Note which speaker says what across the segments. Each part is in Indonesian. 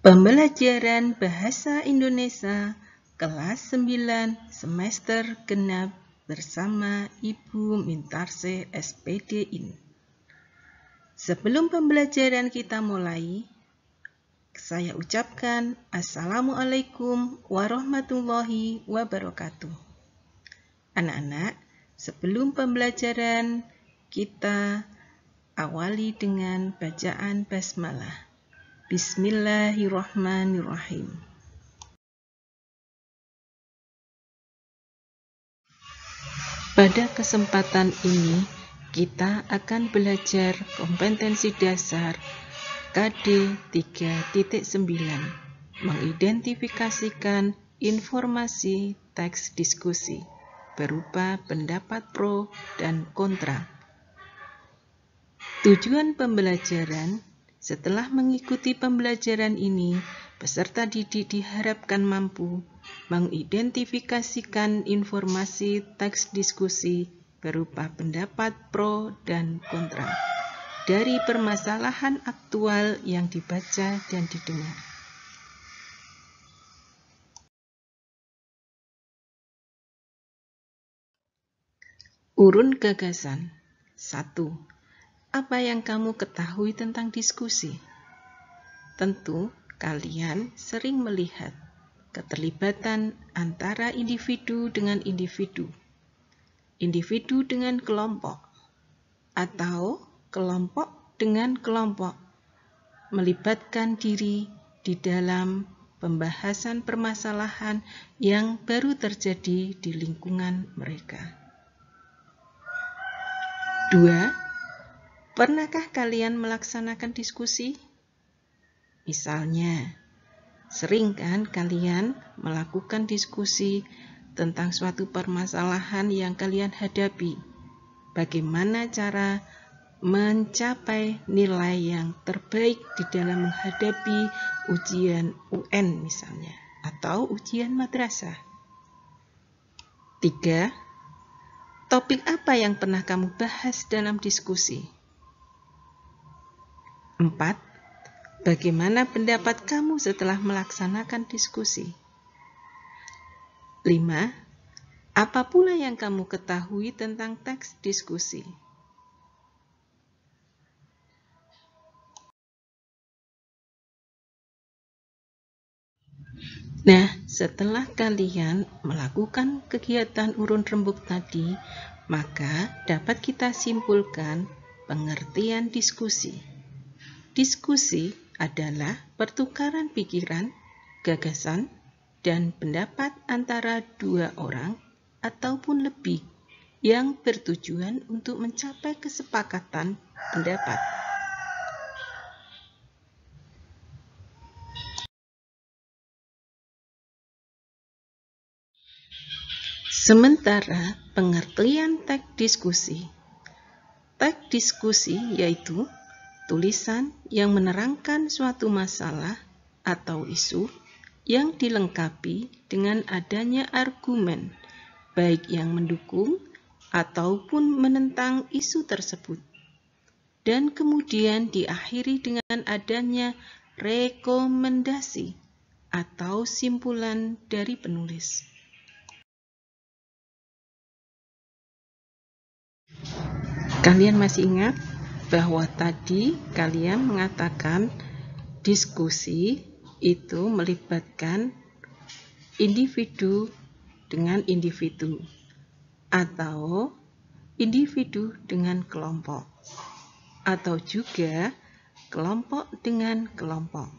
Speaker 1: Pembelajaran Bahasa Indonesia kelas 9 semester genap bersama Ibu Mintarse SPD In. Sebelum pembelajaran kita mulai, saya ucapkan Assalamualaikum warahmatullahi wabarakatuh. Anak-anak, sebelum pembelajaran kita awali dengan bacaan basmalah. Bismillahirrahmanirrahim. Pada kesempatan ini, kita akan belajar kompetensi dasar KD 3.9, mengidentifikasikan informasi teks diskusi berupa pendapat pro dan kontra. Tujuan pembelajaran: setelah mengikuti pembelajaran ini, peserta didik diharapkan mampu mengidentifikasikan informasi teks diskusi berupa pendapat pro dan kontra dari permasalahan aktual yang dibaca dan didengar. Urun gagasan. 1. Apa yang kamu ketahui tentang diskusi? Tentu, kalian sering melihat keterlibatan antara individu dengan individu dengan kelompok, atau kelompok dengan kelompok, melibatkan diri di dalam pembahasan permasalahan yang baru terjadi di lingkungan mereka. 2. Pernahkah kalian melaksanakan diskusi? Misalnya, sering kan kalian melakukan diskusi tentang suatu permasalahan yang kalian hadapi? Bagaimana cara mencapai nilai yang terbaik di dalam menghadapi ujian UN misalnya, atau ujian madrasah? 3. Topik apa yang pernah kamu bahas dalam diskusi? 4. Bagaimana pendapat kamu setelah melaksanakan diskusi? 5. Apa pula yang kamu ketahui tentang teks diskusi? Nah, setelah kalian melakukan kegiatan urun rembuk tadi, maka dapat kita simpulkan pengertian diskusi. Diskusi adalah pertukaran pikiran, gagasan, dan pendapat antara dua orang ataupun lebih yang bertujuan untuk mencapai kesepakatan pendapat. Sementara pengertian teks diskusi. Teks diskusi yaitu tulisan yang menerangkan suatu masalah atau isu yang dilengkapi dengan adanya argumen, baik yang mendukung ataupun menentang isu tersebut, dan kemudian diakhiri dengan adanya rekomendasi atau simpulan dari penulis. Kalian masih ingat bahwa tadi kalian mengatakan diskusi itu melibatkan individu dengan individu atau individu dengan kelompok atau juga kelompok dengan kelompok.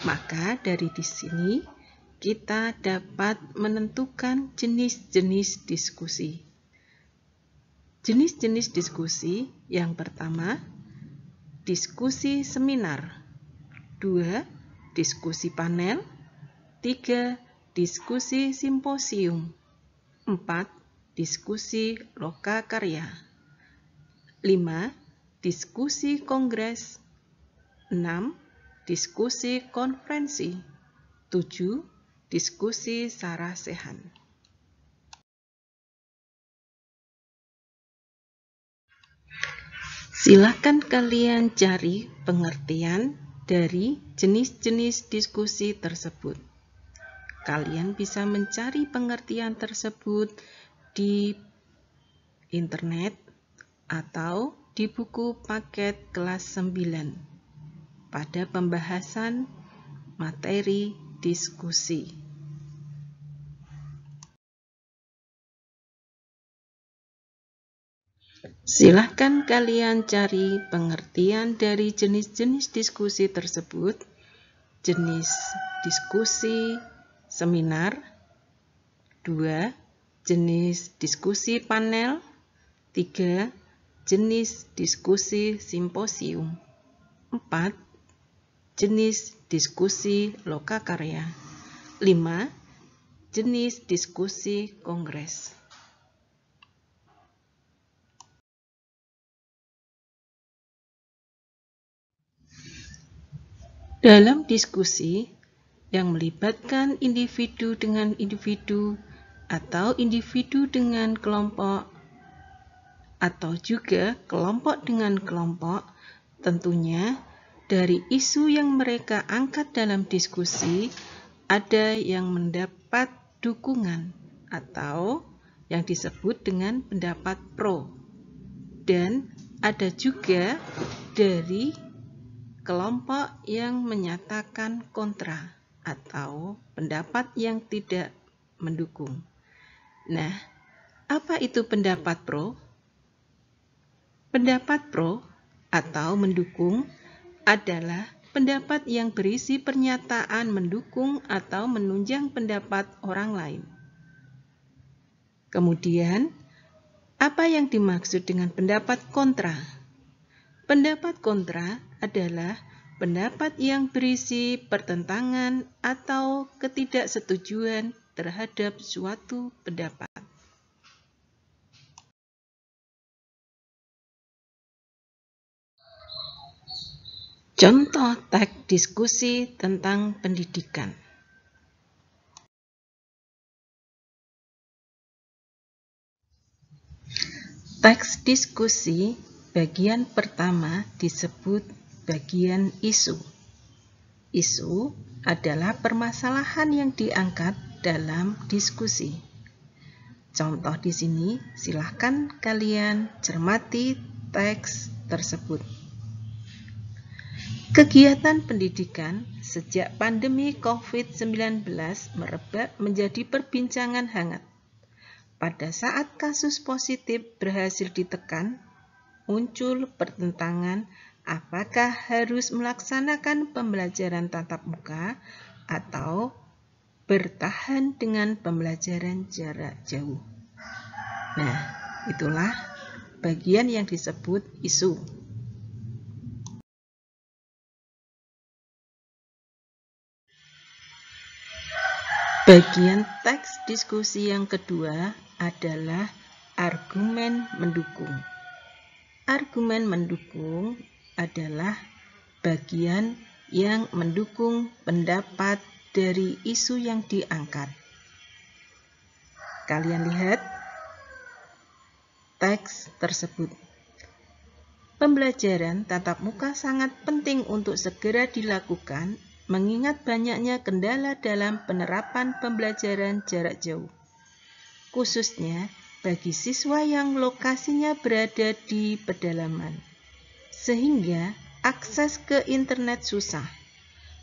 Speaker 1: Maka dari di sini kita dapat menentukan jenis-jenis diskusi. Jenis-jenis diskusi yang pertama, diskusi seminar. 2. Diskusi panel. 3. Diskusi simposium. 4. Diskusi lokakarya. 5. Diskusi kongres. 6. Diskusi konferensi. 7. Diskusi sarasehan. Silakan kalian cari pengertian dari jenis-jenis diskusi tersebut. Kalian bisa mencari pengertian tersebut di internet atau di buku paket kelas 9 pada pembahasan materi diskusi. Silahkan kalian cari pengertian dari jenis-jenis diskusi tersebut. Jenis diskusi seminar, 2. Jenis diskusi panel, 3. Jenis diskusi simposium, 4. Jenis diskusi lokakarya, 5. Jenis diskusi kongres. Dalam diskusi yang melibatkan individu dengan individu atau individu dengan kelompok atau juga kelompok dengan kelompok, tentunya dari isu yang mereka angkat dalam diskusi ada yang mendapat dukungan atau yang disebut dengan pendapat pro, dan ada juga dari kelompok yang menyatakan kontra atau pendapat yang tidak mendukung. Nah, apa itu pendapat pro? Pendapat pro atau mendukung adalah pendapat yang berisi pernyataan mendukung atau menunjang pendapat orang lain. Kemudian, apa yang dimaksud dengan pendapat kontra? Pendapat kontra adalah pendapat yang berisi pertentangan atau ketidaksetujuan terhadap suatu pendapat. Contoh teks diskusi tentang pendidikan. Teks diskusi bagian pertama disebut bagian isu. Isu adalah permasalahan yang diangkat dalam diskusi. Contoh di sini, silahkan kalian cermati teks tersebut. Kegiatan pendidikan sejak pandemi COVID-19 merebak menjadi perbincangan hangat. Pada saat kasus positif berhasil ditekan, muncul pertentangan apakah harus melaksanakan pembelajaran tatap muka atau bertahan dengan pembelajaran jarak jauh. Nah, itulah bagian yang disebut isu. Bagian teks diskusi yang kedua adalah argumen mendukung. Argumen mendukung adalah bagian yang mendukung pendapat dari isu yang diangkat. Kalian lihat teks tersebut. Pembelajaran tatap muka sangat penting untuk segera dilakukan, mengingat banyaknya kendala dalam penerapan pembelajaran jarak jauh, khususnya bagi siswa yang lokasinya berada di pedalaman, sehingga akses ke internet susah.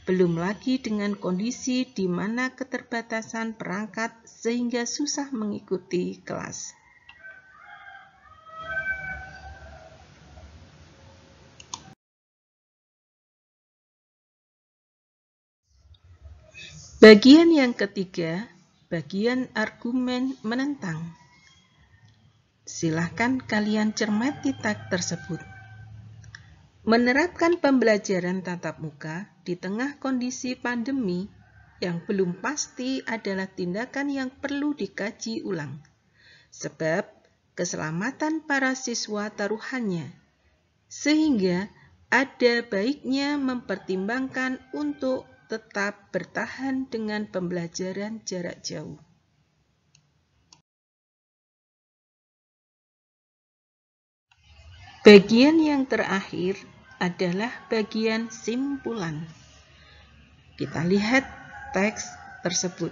Speaker 1: Belum lagi dengan kondisi di mana keterbatasan perangkat sehingga susah mengikuti kelas. Bagian yang ketiga, bagian argumen menentang. Silahkan kalian cermati teks tersebut. Menerapkan pembelajaran tatap muka di tengah kondisi pandemi yang belum pasti adalah tindakan yang perlu dikaji ulang, sebab keselamatan para siswa taruhannya, sehingga ada baiknya mempertimbangkan untuk tetap bertahan dengan pembelajaran jarak jauh. Bagian yang terakhir adalah bagian simpulan. Kita lihat teks tersebut.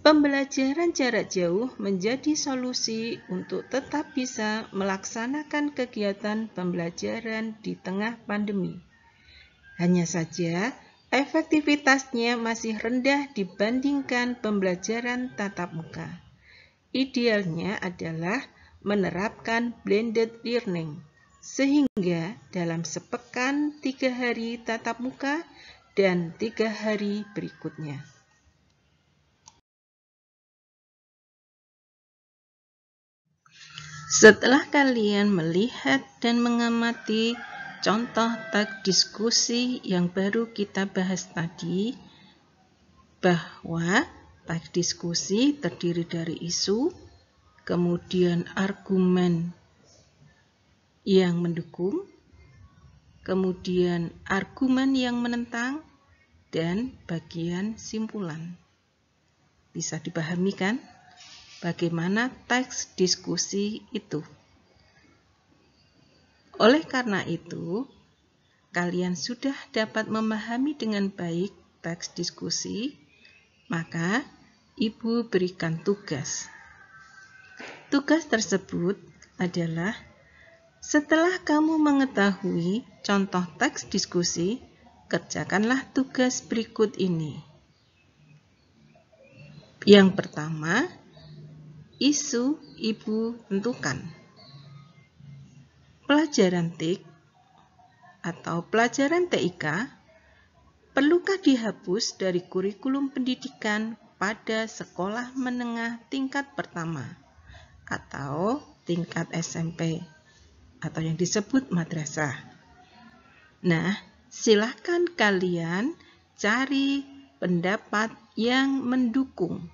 Speaker 1: Pembelajaran jarak jauh menjadi solusi untuk tetap bisa melaksanakan kegiatan pembelajaran di tengah pandemi. Hanya saja, efektivitasnya masih rendah dibandingkan pembelajaran tatap muka. Idealnya adalah menerapkan blended learning, sehingga dalam sepekan 3 hari tatap muka dan 3 hari berikutnya. Setelah kalian melihat dan mengamati contoh teks diskusi yang baru kita bahas tadi, bahwa teks diskusi terdiri dari isu, kemudian argumen yang mendukung, kemudian argumen yang menentang, dan bagian simpulan. Bisa dipahami kan? Bagaimana teks diskusi itu? Oleh karena itu, kalian sudah dapat memahami dengan baik teks diskusi, maka Ibu berikan tugas. Tugas tersebut adalah setelah kamu mengetahui contoh teks diskusi, kerjakanlah tugas berikut ini. Yang pertama, isu Ibu tentukan. Pelajaran TIK atau pelajaran TIK perlukah dihapus dari kurikulum pendidikan pada sekolah menengah tingkat pertama atau tingkat SMP atau yang disebut madrasah? Nah, silakan kalian cari pendapat yang mendukung.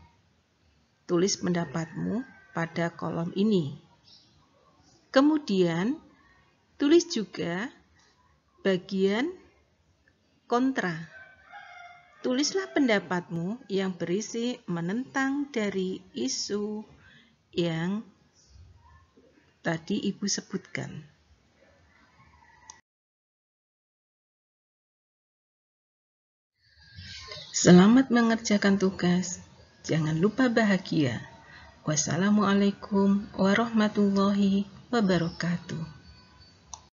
Speaker 1: Tulis pendapatmu pada kolom ini. Kemudian, tulis juga bagian kontra. Tulislah pendapatmu yang berisi menentang dari isu yang tadi Ibu sebutkan. Selamat mengerjakan tugas. Jangan lupa bahagia. Wassalamualaikum warahmatullahi wabarakatuh.